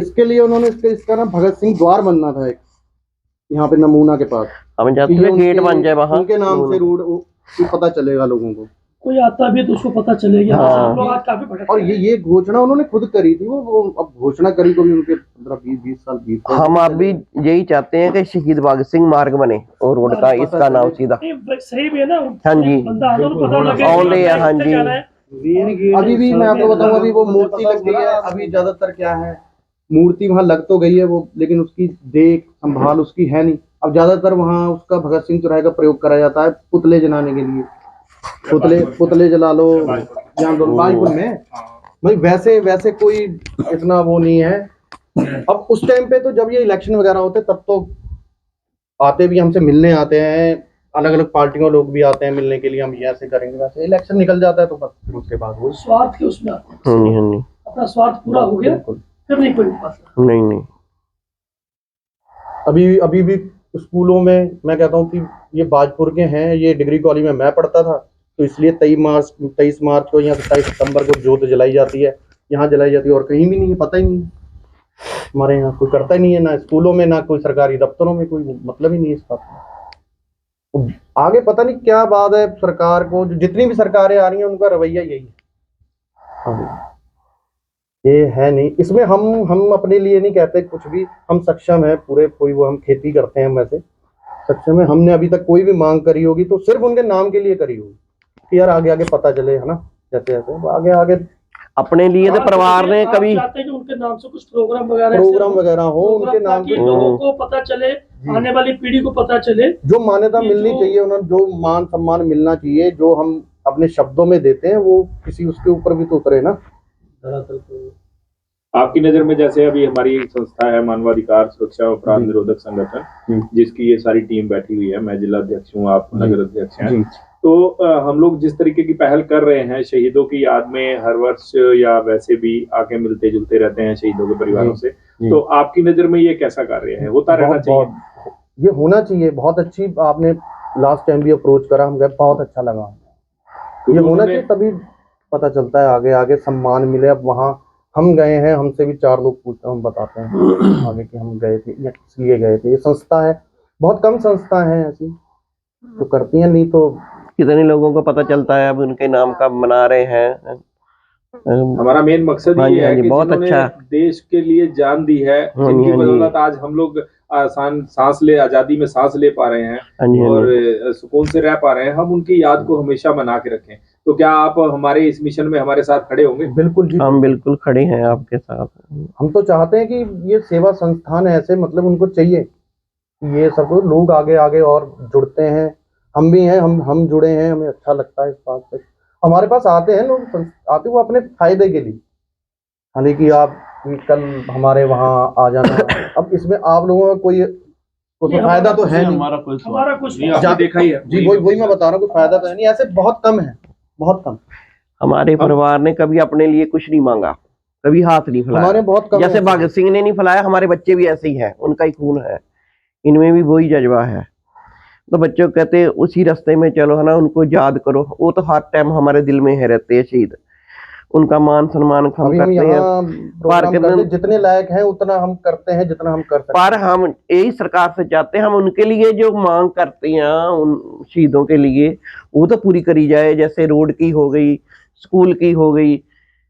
इसके लिए उन्होंने इसका ना भगत सिंह द्वार बनना था एक, यहाँ पे नमूना के पास, हम जाते हैं गेट बन जाए वहाँ, उनके नाम से रोड पता चलेगा लोगों को, कोई आता भी तो उसको पता चलेगा। हाँ। लोग आज काफी भटक और ये घोषणा उन्होंने खुद करी थी, वो अब घोषणा करी को भी उनके 15-20 साल बीत गए। हम अभी यही चाहते हैं कि शहीद भगत सिंह मार्ग बने और रोड का इसका नाम सीधा। सही भी है ना। हाँ जी, बंदा आता तो पता लगे। हाँ जी। अभी भी मैं आपको बताऊं, अभी वो मूर्ति लग गई है, अभी ज्यादातर क्या है, मूर्ति वहां लग तो गई है वो, लेकिन उसकी देख संभाल उसकी है नहीं। अब ज्यादातर वहां उसका भगत सिंह चौराहे का प्रयोग करा जाता है पुतले जलाने के लिए, पुतले जला लो यहाँ बाजपुर में भाई, वैसे कोई इतना वो नहीं है। अब उस टाइम पे तो जब ये इलेक्शन वगैरह होते तब तो आते भी, हमसे मिलने आते हैं, अलग अलग पार्टियों लोग भी आते हैं मिलने के लिए, हम ये ऐसे करेंगे वैसे, इलेक्शन निकल जाता है तो बस उसके बाद वो स्वार्थ के उसमें आते हैं। हाँ जी, अपना स्वार्थ पूरा हो गया, फिर नहीं कोई बात। नहीं। अभी भी स्कूलों में मैं कहता हूँ कि ये बाजपुर के हैं, ये डिग्री कॉलेज में मैं पढ़ता था, तो इसलिए 23 मार्च को या 27 सितंबर को जोत जलाई जाती है, यहाँ जलाई जाती है, और कहीं भी नहीं है, पता ही नहीं है हमारे यहाँ, कोई करता ही नहीं है, ना स्कूलों में ना कोई सरकारी दफ्तरों में, कोई मतलब ही नहीं है इस बात में। आगे पता नहीं क्या बात है सरकार को, जितनी भी सरकारें आ रही हैं उनका रवैया यही है। हाँ, ये है नहीं इसमें, हम अपने लिए नहीं कहते कुछ भी, हम सक्षम है पूरे, कोई वो हम खेती करते हैं वैसे सक्षम है। हमने अभी तक कोई भी मांग करी होगी तो सिर्फ उनके नाम के लिए करी होगी कि यार आगे पता चले, है ना, जैसे आगे अपने लिए तो परिवार ने कभी चाहते हैं कि उनके नाम से कुछ प्रोग्राम वगैरह हो उनके नाम ताकि लोगों को पता चले, आने वाली पीढ़ी को पता चले, जो मान्यता मिलनी चाहिए उन्हें, जो मान सम्मान मिलना चाहिए, जो हम अपने शब्दों में देते हैं वो किसी उसके ऊपर भी तो उतरे ना। आपकी नजर में जैसे अभी हमारी संस्था है मानवाधिकार सुरक्षा और अपराध निरोधक संगठन, जिसकी ये सारी टीम बैठी हुई है, मैं जिला अध्यक्ष हूँ, आप नगर अध्यक्ष हैं, तो हम लोग जिस तरीके की पहल कर रहे हैं शहीदों की याद में, हर वर्ष या वैसे भी आके मिलते जुलते रहते हैं शहीदों के परिवारों से, तो आपकी नजर में ये कैसा कार्य है, होता रहना चाहिए? ये होना चाहिए, बहुत अच्छी आपने लास्ट टाइम भी अप्रोच करा, हम बहुत अच्छा लगा, ये होना चाहिए, तभी पता चलता है आगे आगे सम्मान मिले। अब वहाँ हम गए हैं, हमसे भी 4 लोग पूछते हैं, हम बताते हैं आगे कि हम गए थे या इसलिए गए थे। ये संस्था है, बहुत कम संस्था है ऐसी तो करती हैं, नहीं तो कितने लोगों को पता चलता है अब उनके नाम का मना रहे हैं। हमारा मेन मकसद ये है कि बहुत अच्छा देश के लिए जान दी है, जिनकी बदौलत आज हम लोग आजादी में सांस ले पा रहे हैं और सुकून से रह पा रहे हैं, हम उनकी याद को हमेशा मना के रखें। तो क्या आप हमारे इस मिशन में हमारे साथ खड़े होंगे? बिल्कुल जी, हम बिल्कुल खड़े हैं आपके साथ। हम तो चाहते हैं कि ये सेवा संस्थान ऐसे, मतलब उनको चाहिए ये सब लोग आगे आगे और जुड़ते हैं, हम भी हैं, हम जुड़े हैं, हमें अच्छा लगता है इस बात से। हमारे पास आते हैं लोग, आते वो अपने फायदे के लिए, हालांकि आप कल हमारे वहाँ आ जाना, अब इसमें आप लोगों का कोई फायदा तो है नहीं, हमारा कुछ देखा ही है जी, वही मैं बता रहा हूँ, कोई फायदा तो है नहीं, ऐसे बहुत कम है, बहुत कम। हमारे परिवार ने कभी अपने लिए कुछ नहीं मांगा, कभी हाथ नहीं फैलाया, हमारे बहुत कम, जैसे भगत सिंह ने नहीं फैलाया, हमारे बच्चे भी ऐसे ही हैं, उनका ही खून है, इनमें भी वही जज्बा है। तो बच्चों कहते हैं उसी रास्ते में चलो, है ना, उनको याद करो, वो तो हर टाइम हमारे दिल में है रहते हैं शहीद, उनका मान सम्मान हम करते हैं, जितने लायक हैं उतना हम करते हैं, जितना हम कर सकते हैं। पर हम यही सरकार से चाहते हैं, हम उनके लिए जो मांग करते हैं उन शहीदों के लिए वो तो पूरी करी जाए, जैसे रोड की हो गई, स्कूल की हो गई,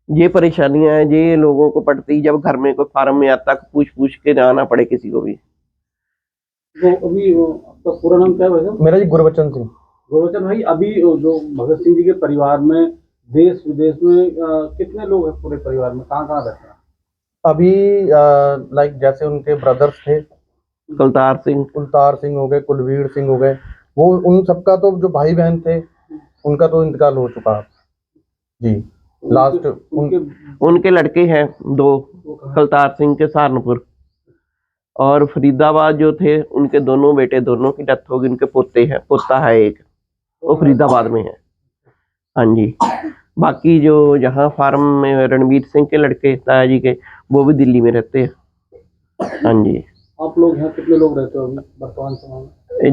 ये परेशानियां हैं ये लोगों को पड़ती, जब घर में कोई फार्म में आता पूछ के आना पड़े किसी को भी। तो अभी आपका पूरा नाम क्या है? मेरा जी गुरबचन सिंह। गुरबचन भाई, अभी जो भगत सिंह जी के परिवार में देश विदेश में कितने लोग हैं पूरे परिवार में, कहाँ रहते हैं अभी? लाइक जैसे उनके ब्रदर्स थे, कुलतार सिंह हो गए, कुलवीर सिंह हो गए, वो उन सबका तो जो भाई बहन थे उनका तो इंतकाल हो चुका जी। लास्ट उनके लड़के हैं 2, कुलतार सिंह के सहारनपुर, और फरीदाबाद जो थे उनके दोनों बेटे, दोनों की डेथ हो गई, उनके पोता है एक, वो फरीदाबाद में है। हाँ जी, बाकी जो जहाँ फार्म में रणवीर सिंह के लड़के ताया जी के, वो भी दिल्ली में रहते हैं। हाँ जी। आप लोग यहाँ कितने लोग रहते हो अभी वर्तमान समय में?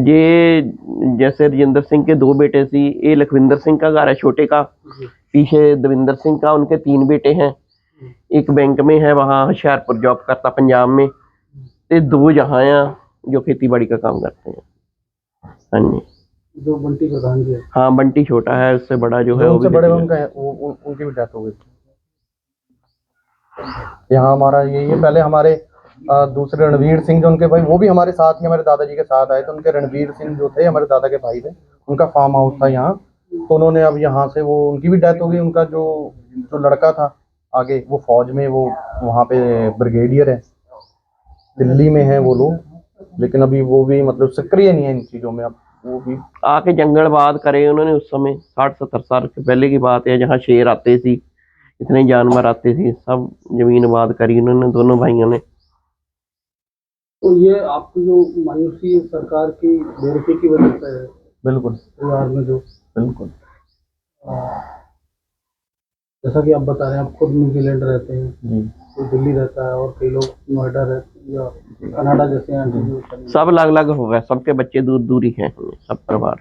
ये जैसे राजेंद्र सिंह के 2 बेटे सी, ये लखविंदर सिंह का घर है छोटे का, पीछे दविंदर सिंह का, उनके 3 बेटे हैं, एक बैंक में है, वहाँ होशियारपुर जॉब करता पंजाब में, ते 2 यहाँ आ जो खेती बाड़ी का काम करते हैं। हाँ जी, जो बंटी प्रधान जी है। हाँ बंटी छोटा है, उससे बड़ा जो है जो वो उनसे भी बड़े खेती उनका उनकी भी डेथ हो गई। यहाँ हमारा ये पहले हमारे दूसरे रणवीर सिंह जो उनके भाई, वो भी हमारे साथ ही हमारे दादाजी के साथ आए थे। उनके रणवीर सिंह जो थे हमारे दादा के भाई थे, उनका फार्म हाउस था यहाँ, तो उन्होंने अब यहाँ से वो उनकी भी डेथ हो गई। उनका जो जो लड़का था आगे, वो फौज में, वो वहाँ पे ब्रिगेडियर है, दिल्ली में है वो लोग, लेकिन अभी वो भी मतलब सक्रिय नहीं है इन चीज़ों में। अब वो भी आके जंगलबाद करे उन्होंने उस समय 60-70 साल के पहले की बात है, जहाँ शेर आते थे, इतने जानवर आते थे, सब जमीन आबाद करी उन्होंने दोनों भाइयों ने। तो ये आपकी जो मायूसी सरकार की बेरुखी की वजह से है बिल्कुल परिवार में जो, बिल्कुल। जैसा कि आप बता रहे हैं, आप खुद न्यूजीलैंड रहते हैं, जी कोई दिल्ली रहता है और कई लोग नोएडा रहते हैं या कनाडा जैसे हैं। सब अलग अलग हो गए, सबके बच्चे दूर दूर ही हैं, सब परिवार।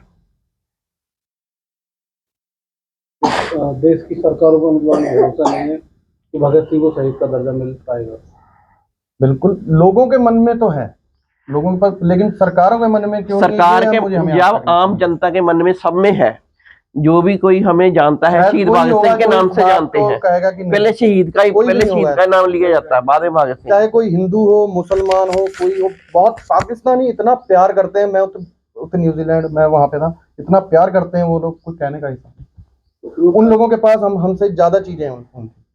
देश की सरकारों को मतलब भरोसा नहीं है कि भगत सिंह को शहीद का दर्जा मिल पाएगा। बिल्कुल, लोगों के मन में तो है, लोगों के पास, लेकिन सरकारों के मन में क्यों नहीं, सरकार ये के मुझे हमें या आज तक नहीं आम समझ। जनता के मन में सब में है। जो भी कोई हमें जानता है शायद शहीद कोई भगत होगा सिंह के जो नाम से इस बात जानते को हैं। कहेगा कि नहीं। पहले शहीद का ही कोई भी पहले नहीं शहीद होगा। का नाम लिया जाता है, बाद में भगत सिंह। चाहे कोई हिंदू हो, मुसलमान हो, कोई हो, बहुत पाकिस्तानी इतना प्यार करते हैं। मैं उत न्यूजीलैंड में वहां पे था, इतना प्यार करते हैं वो लोग, कुछ कहने का ही। उन लोगों के पास हमसे ज्यादा चीजें हैं उनकी।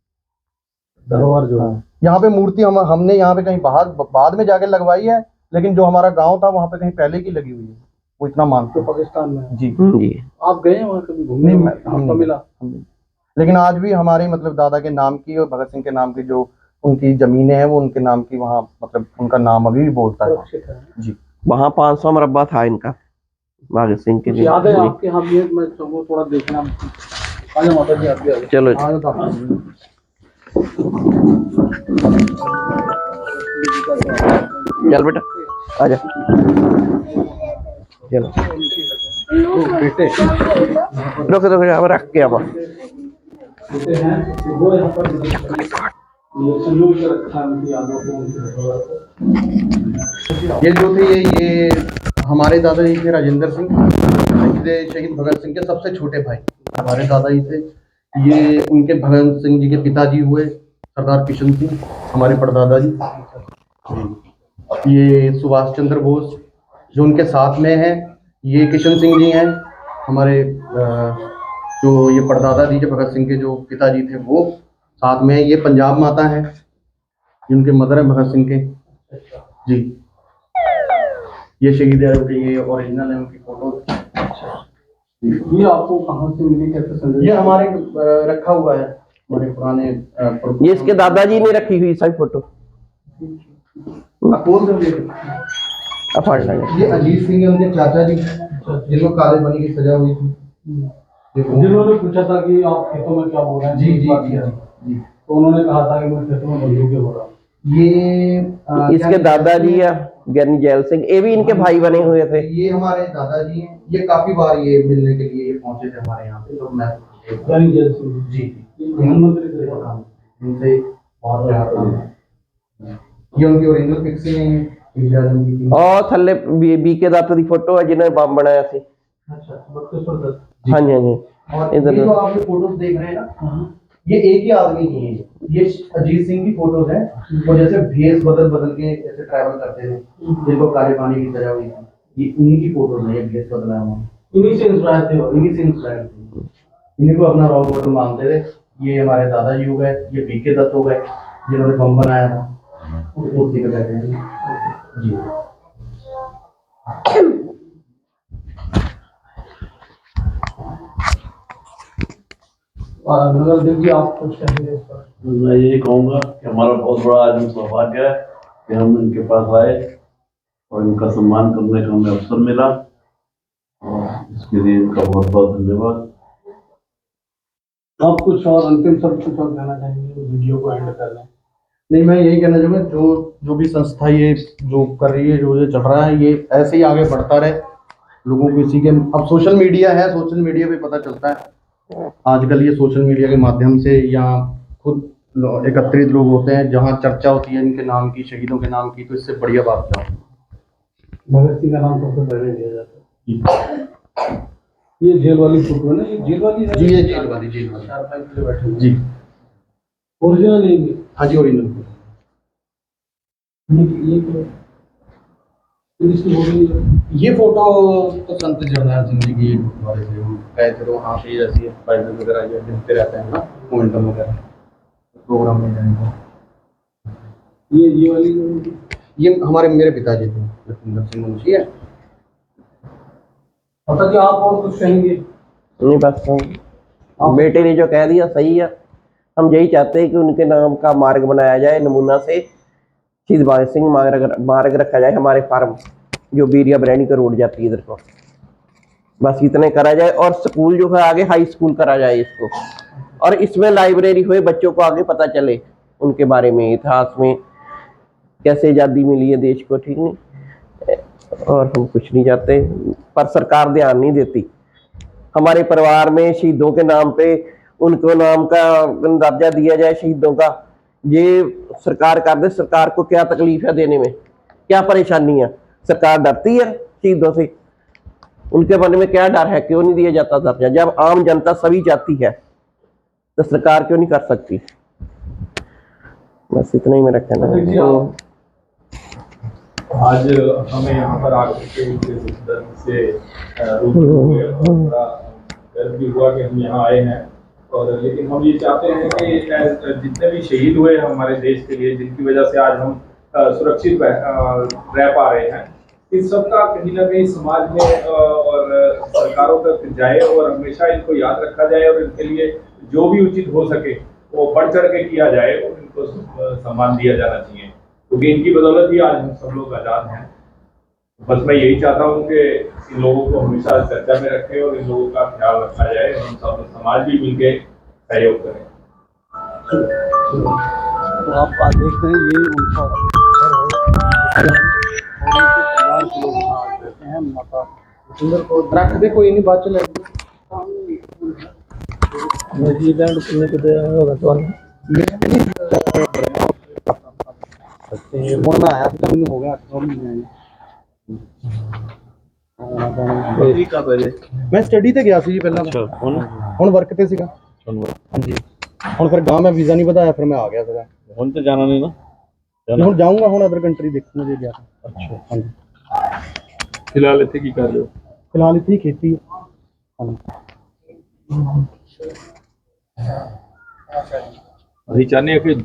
धरोहर जो है, यहाँ पे मूर्ति हमने यहाँ पे कहीं बाहर बाद में जाके लगवाई है, लेकिन जो हमारा गांव था वहाँ पे कहीं पहले की लगी हुई है, वो इतना मानते तो हैं। पाकिस्तान में है। जी जी, आप गए हैं वहाँ कभी घूमने? नहीं, आपको हम मिला? नहीं। लेकिन आज भी हमारी मतलब दादा के नाम की और भगत सिंह के नाम की जो उनकी जमीनें हैं, वो उनके नाम की, वहाँ मतलब उनका नाम अभी भी बोलता है। सुरक्षित है। जी वहाँ 500 मरबा था इनका भगत सिंह के कुछ लिए। याद है आपके? हाँ, ये मैं सबको थोड़ा देखना। आजा माता जी, आप भी आ जाओ। चलो आज तो आप- चल बेटा आजा, चलो बेटे रुक रुक अब रख के आवा। बेटे हैं वो यहाँ पर ये संयोग से रखा है उनकी यादों को, उनकी। ये जो थे ये हमारे दादाजी थे राजेंद्र सिंह, शहीद भगत सिंह के सबसे छोटे भाई हमारे दादाजी थे। ये उनके भगत सिंह जी के पिताजी हुए सरदार किशन सिंह, हमारे परदादा जी। ये सुभाष चंद्र बोस जो उनके साथ में है, ये किशन सिंह जी हैं हमारे। जो ये परदादा जी के भगत सिंह के जो पिताजी थे वो साथ में है। ये पंजाब माता है, जिनके मदर है भगत सिंह के जी। ये शहीद है, ये ओरिजिनल है उनकी फोटो। ये आपको कहाँ से मिली, कैसे संदेश? ये हमारे रखा हुआ है, हमारे पुराने ये इसके दादाजी ने रखी हुई सभी फोटो। कौन से अफाड़ लगे। ये अजीत सिंह है, उनके चाचा जी, जिनको काले बनी की सजा हुई थी। जिन्होंने पूछा था कि आप खेतों में क्या बोल रहे हैं, जी जी जी जी। तो उन्होंने कहा था कि मैं खेतों में बंदूकें बोल रहा हूँ। ये इसके दादाजी या ज्ञानी जैल सिंह, ये भी इनके भाई बने हुए थे। ये हमारे दादाजी हैं। ये काफी बार ये मिलने के लिए ये पहुंचे थे हमारे यहाँ पे, तो मैं ज्ञानी जैल सिंह जी ये प्रधानमंत्री थे। इनसे बहुत प्यार था। ये उनकी ओरिजिनल पिक्चर है, इंडिया की। और थल्ले बीके दत्त की फोटो है जिन्होंने बम बनाया सी। अच्छा, 32 हाँ जी हाँ जी। और इधर ये जो आप ये फोटोज देख रहे हैं ना, ये एक ही आदमी की है। ये अजीत सिंह की फोटोज है, वो जैसे भेष बदल बदल के ऐसे ट्रैवल करते थे, जिनको काले पानी की सजा हुई थी। ये उन्हीं की फोटोज है, ये भेष बदला है, इन्हीं से इंस्पायर थे वो। इन्हीं से इंस्पायर थे, इन्हीं को अपना रोल मॉडल मानते थे। ये हमारे दादाजी हो गए, ये बीके दत्त हो गए जिन्होंने बम बनाया था, उसी पे बैठे हैं जी। नगर देव जी, आप कुछ कहेंगे इस पर? मैं यही कहूँगा कि हमारा बहुत बड़ा आज में सौभाग्य है कि हम इनके पास आए और इनका सम्मान करने का हमें अवसर मिला, और इसके लिए इनका बहुत बहुत धन्यवाद। आप कुछ और अंतिम शब्द कुछ और कहना चाहेंगे, वीडियो को एंड कर लें? नहीं, मैं यही कहना चाहूँगा, जो भी संस्था ये जो कर रही है, जो ये चल रहा है, ये ऐसे ही आगे बढ़ता रहे। लोगों को इसी के, अब सोशल मीडिया है, सोशल मीडिया पे पता चलता है आजकल। ये सोशल मीडिया के माध्यम से या खुद एकत्रित लोग होते हैं, जहाँ चर्चा होती है इनके नाम की, शहीदों के नाम की, तो इससे बढ़िया बात क्या हो। भगत सिंह का नाम सबसे पहले लिया जाता है। ये जेल वाली फोटो है ना, ये जेल वाली है? जी ये जेल वाली चार पांच लोग बैठे हैं। जी ओरिजिनल है ये? हाँ जी ओरिजिनल। इसकी फोटो नहीं है। ये फोटो तो संत जरनैल सिंह जी की गुरुद्वारे से हम गए थे, तो वहाँ पे जैसे बाइबल वगैरह ये मिलते रहते हैं ना, मोमेंटम वगैरह प्रोग्राम में जाएंगे। ये वाली ये हमारे मेरे पिताजी थे, लखिंदर सिंह मुंशी है। पता कि आप और कुछ कहेंगे? नहीं बस बेटे ने जो कह दिया सही है। हम यही चाहते हैं कि उनके नाम का मार्ग बनाया जाए, नमूना से शहीद भगत सिंह मार्ग रखा जाए हमारे फार्म जो बीरिया बरैनी का रोड जाती है इधर को, बस इतने करा जाए। और स्कूल जो है आगे हाई स्कूल करा जाए इसको, और इसमें लाइब्रेरी हुए, बच्चों को आगे पता चले उनके बारे में, इतिहास में कैसे आज़ादी मिली है देश को, ठीक नहीं। और हम कुछ नहीं चाहते, पर सरकार ध्यान नहीं देती। हमारे परिवार में शहीदों के नाम पे उनको नाम का दर्जा दिया जाए शहीदों का, ये सरकार कर दे। सरकार को क्या तकलीफ है देने में, क्या परेशानी है? सरकार डरती है शहीदों से? उनके मन में क्या डर है, क्यों नहीं दिया जाता दर्जा? जब आम जनता सभी चाहती है तो सरकार क्यों नहीं कर सकती? बस इतना ही मेरा कहना है। तो आज हमें यहाँ पर आकर के इस दर्द से रूबरू हुए और बड़ा गर्व भी हुआ कि हम यहाँ आए हैं। और लेकिन हम ये चाहते हैं कि जितने भी शहीद हुए हैं हमारे देश के लिए, जिनकी वजह से आज हम सुरक्षित रह पा रहे हैं, इस सब का कहीं ना कहीं समाज में और सरकारों तक जाए और हमेशा इनको याद रखा जाए और इनके लिए जो भी उचित हो सके वो बढ़ चढ़ के किया जाए और इनको सम्मान दिया जाना चाहिए, क्योंकि इनकी बदौलत ही आज हम सब लोग आज़ाद हैं। बस मैं यही चाहता हूँ कि इन लोगों को हमेशा चर्चा में रखें और इन लोगों का ख्याल रखा जाए और हम सब समाज भी मिलके सहयोग करें। तो आप आज देख रहे हैं ये उनका घर है और इनके परिवार के लोग यहाँ आज रहते हैं। माता सुंदर को रख दे, कोई नहीं, बात चलेगी। मैं आया था, मैंने हो गया 8 महीने। मैं स्टडी ਤੇ ਗਿਆ ਸੀ ਜੀ ਪਹਿਲਾਂ। ਹੁਣ ਵਰਕ ਤੇ ਸੀਗਾ। ਹਾਂਜੀ ਹੁਣ ਫਿਰ ਗਾਂ ਮੈਂ ਵੀਜ਼ਾ ਨਹੀਂ ਵਧਾਇਆ, ਫਿਰ ਮੈਂ ਆ ਗਿਆ ਸੀਗਾ। ਹੁਣ ਤੇ ਜਾਣਾ ਨਹੀਂ ਨਾ? ਹੁਣ ਜਾਊਂਗਾ, ਹੁਣ ਅਦਰ ਕੰਟਰੀ ਦੇਖਣ ਜੇ ਗਿਆ। ਅੱਛਾ ਹਾਂਜੀ। फिलहाल इतने की कर रहे हो? ਫਿਲਹਾਲ ਇੱਥੇ ਹੀ ਖੇਤੀ ਹੈ। ਹਾਂਜੀ ਅਸੀਂ ਚਾਹੁੰਦੇ ਹਾਂ ਕਿ